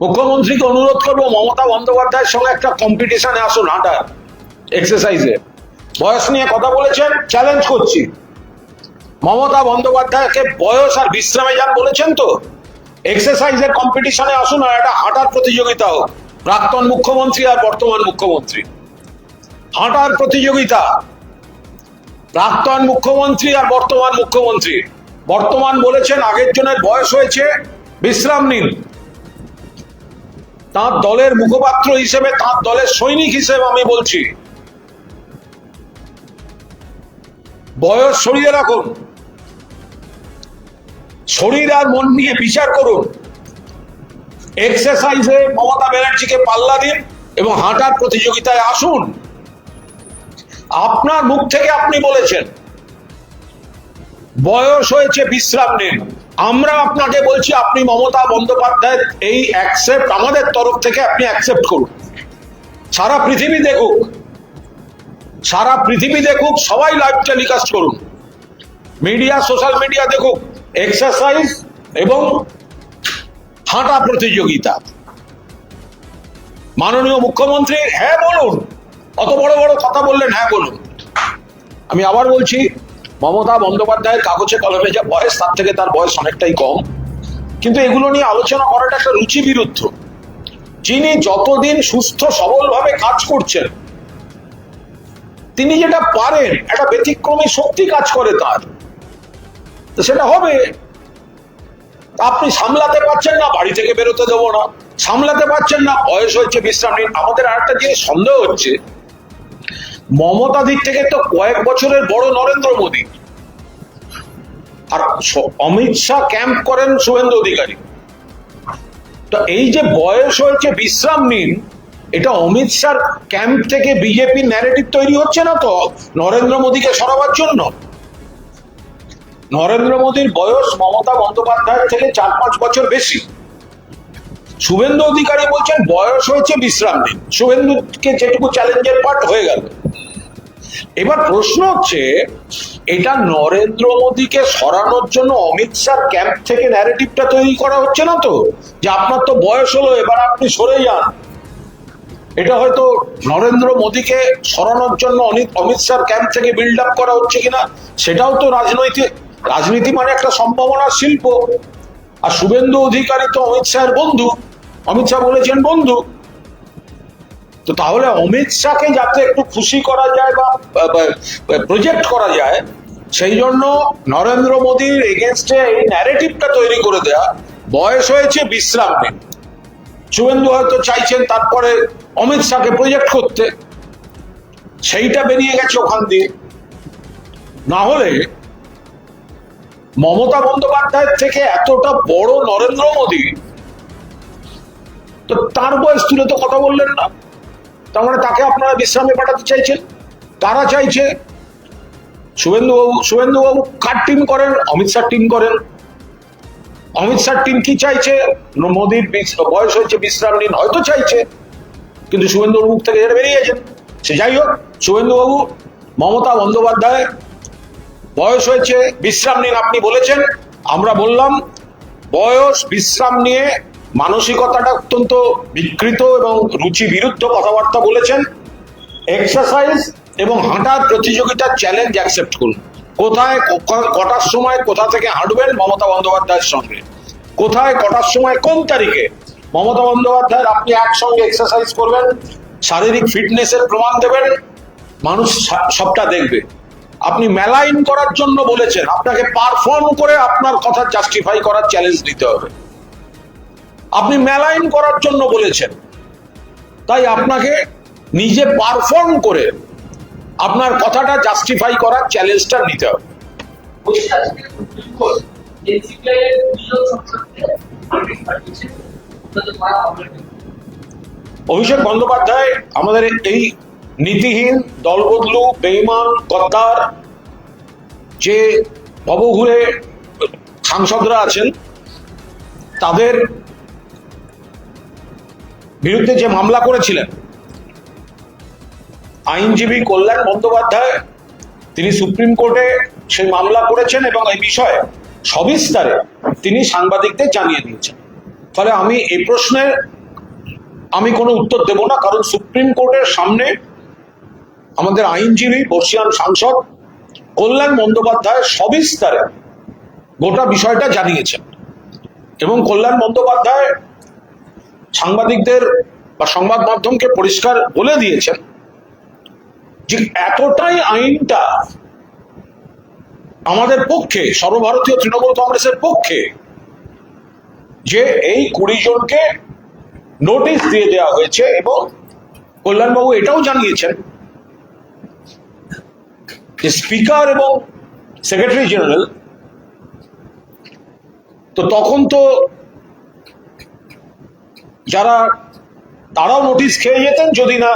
মুখ্যমন্ত্রীকে অনুরোধ করবো মমতা বন্দ্যোপাধ্যায়ের সঙ্গে একটা কম্পিটিশনে আসুন, হাঁটা এক্সারসাইজে। বয়স নিয়ে কথা বলেছেন, চ্যালেঞ্জ করছি। মমতা বন্দ্যোপাধ্যায়কে বয়স আর বিশ্রামে যান বলেছেন তো, এক্সারসাইজের কম্পিটিশনে আসুন আর একটা হাঁটার প্রতিযোগিতা হোক। প্রাক্তন মুখ্যমন্ত্রী আর বর্তমান মুখ্যমন্ত্রী, হাঁটার প্রতিযোগিতা। প্রাক্তন মুখ্যমন্ত্রী আর বর্তমান মুখ্যমন্ত্রী। বর্তমান বলেছেন আগের জনের বয়স হয়েছে, বিশ্রাম নিন। তার দলের মুখপাত্র হিসেবে, তার দলের সৈনিক হিসেবে আমি বলছি, বয়স সরিয়ে রাখুন, শরীর আর মন নিয়ে বিচার করুন। এক্সারসাইজে মমতা ব্যানার্জিকে পাল্লা দিন এবং হাঁটার প্রতিযোগিতায় আসুন। আপনার মুখ থেকে আপনি বলেছেন বয়স হয়েছে, বিশ্রাম নিন। আমরা আপনাকে বলছি আপনি মমতা বন্দ্যোপাধ্যায়ের এই অ্যাকসেপ্ট আমাদের তরফ থেকে আপনি অ্যাকসেপ্ট করুন। সারা পৃথিবী দেখুক, সারা পৃথিবী দেখুক, সবাই লাইভ টেলিকাস্ট করুন, মিডিয়া, সোশ্যাল মিডিয়া দেখুক এক্সারসাইজ এবং হাঁটা প্রতিযোগিতা। মাননীয় মুখ্যমন্ত্রী হ্যাঁ বলুন, অত বড় বড় কথা বললেন, হ্যাঁ বলুন। আমি আবার বলছি, মমতা বন্দ্যোপাধ্যায়ের কাগজে কলমে যা বয়স, তার থেকে তার বয়স অনেকটাই কম, কিন্তু এগুলো নিয়ে আলোচনা করাটা একটা রুচি বিরুদ্ধ। যিনি যতদিন সুস্থ সবলভাবে কাজ করছেন, তিনি যেটা পারেন, একটা ব্যতিক্রমী শক্তি কাজ করে তার, তো সেটা হবে। আপনি সামলাতে পারছেন না, বাড়ি থেকে বেরোতে দেবো না। সামলাতে পারছেন না, বয়স হয়েছে, বিশ্রাম নিন। আমাদের আরেকটা জিনিস সন্দেহ হচ্ছে, মমতা দিক থেকে তো কয়েক বছরের বড় নরেন্দ্র মোদী, আর অমিত শাহ ক্যাম্প করেন শুভেন্দু অধিকারী। তো এই যে বয়স হয়েছে, বিশ্রাম নিন, এটা অমিত শাহ ক্যাম্প থেকে বিজেপির ন্যারেটিভ তৈরি হচ্ছে না তো নরেন্দ্র মোদীকে সরাবার জন্য? নরেন্দ্র মোদীর বয়স মমতা বন্দ্যোপাধ্যায়ের থেকে 4-5 বছর বেশি। শুভেন্দু অধিকারী বলছেন বয়স হয়েছে, বিশ্রাম নিন। শুভেন্দুকে যেটুকু চ্যালেঞ্জের পার্ট হয়ে গেল। এবার প্রশ্ন হচ্ছে, এটা নরেন্দ্র মোদীকে সরানোর জন্য অমিত শাহ ক্যাম্প থেকে ন্যারেটিভটা তৈরি করা হচ্ছে না তো, যে আপনার তো বয়স হলো, এবার আপনি সরে যান। এটা হয়তো নরেন্দ্র মোদীকে সরানোর জন্য অমিত শাহ ক্যাম্প থেকে বিল্ড আপ করা হচ্ছে কিনা, সেটাও তো রাজনীতি মানে একটা সম্ভাবনার শিল্প। আর শুভেন্দু অধিকারী তো অমিত শাহের বন্ধু, অমিত শাহ বলেছেন বন্ধু। তো তাহলে অমিত শাহকে যাতে একটু খুশি করা যায় বা প্রজেক্ট করা যায়, সেই জন্য নরেন্দ্র মোদীর এগেনস্টে এই ন্যারেটিভটা তৈরি করে দেয়া, বয়স হয়েছে, বিশ্রাম নিন। শুভেন্দু হয়তো চাইছেন তারপরে অমিত শাহকে প্রজেক্ট করতে, সেইটা বেরিয়ে গেছে ওখান দিয়ে। না হলে মমতা বন্দ্যোপাধ্যায়ের থেকে এতটা বড় নরেন্দ্র মোদী, তো তার বয়স তুলে তো কথা বললেন না। তার মানে তাকে আপনারা বিশ্রামে পাঠাতে চাইছেন। তারা চাইছে শুভেন্দুবাবু কার টিম করেন? অমিত শাহ টিম করেন। অমিত শাহ টিম কি চাইছে? মোদীর বয়স হয়েছে, বিশ্রাম নিন হয়তো চাইছে, কিন্তু শুভেন্দুর মুখ থেকে এটা বেরিয়ে গেছেন। সে যাই হোক, শুভেন্দুবাবু, মমতা বন্দ্যোপাধ্যায় বয়স হয়েছে, বিশ্রাম নিন আপনি বলেছেন। আমরা বললাম বয়স, বিশ্রাম নিয়ে মানসিকতাটা অত্যন্ত বিকৃত এবং রুচি বিরুদ্ধ কথাবার্তা বলেছেন। এক্সারসাইজ এবং হাঁটার প্রতিযোগিতার চ্যালেঞ্জ অ্যাকসেপ্ট করুন। কোথায় কটার সময় কোথা থেকে হাঁটবেন মমতা বন্দ্যোপাধ্যায়ের সঙ্গে, কোথায় কটার সময় কোন তারিখে মমতা বন্দ্যোপাধ্যায়ের আপনি একসঙ্গে এক্সারসাইজ করবেন, শারীরিক ফিটনেসের প্রমাণ দেবেন, মানুষ সবটা দেখবে। আপনি মেলাইন করার জন্য বলেছেন, আপনাকে পারফর্ম করে আপনার কথা জাস্টিফাই করার চ্যালেঞ্জ দিতে হবে। আপনি মেলাইন করার জন্য বলেছেন, তাই আপনাকে নিজে পারফর্ম করে আপনার কথাটা জাস্টিফাই করার চ্যালেঞ্জটা নিতে হবে। অভিষেক বন্দ্যোপাধ্যায় আমাদের এই নীতিহীন, দলবদলু, বেঈমান, গদ্দার যে ভবঘুরে সাংসদরা আছেন, তাদের বিরুদ্ধে যে মামলা করেছিলেন আইনজীবী কল্যাণ বন্দ্যোপাধ্যায়, তিনি সুপ্রিম কোর্টে সেই মামলা করেছেন এবং এই বিষয়ে সবিস্তারে তিনি সাংবাদিকদের জানিয়ে দিয়েছেন। ফলে আমি এই প্রশ্নের আমি কোনো উত্তর দেব না, কারণ সুপ্রিম কোর্টের সামনে আমাদের আইনজীবী বর্ষিয়ান সাংসদ কল্যাণ বন্দ্যোপাধ্যায় সবিস্তারে গোটা বিষয়টা জানিয়েছেন এবং কল্যাণ বন্দ্যোপাধ্যায় সাংবাদিকদের বা সংবাদ মাধ্যমকে পরিষ্কার বলে দিয়েছেন যে এতটাই আইনটা আমাদের পক্ষে, সর্বভারতীয় তৃণমূল কংগ্রেসের পক্ষে, যে এই 20 জনকে নোটিশ দিয়ে দেওয়া হয়েছে এবং কল্যাণবাবু এটাও জানিয়েছেন যে স্পিকার এবং সেক্রেটারি জেনারেল তো তখন তো যারা তারাও নোটিশ খেয়ে যেতেন যদি না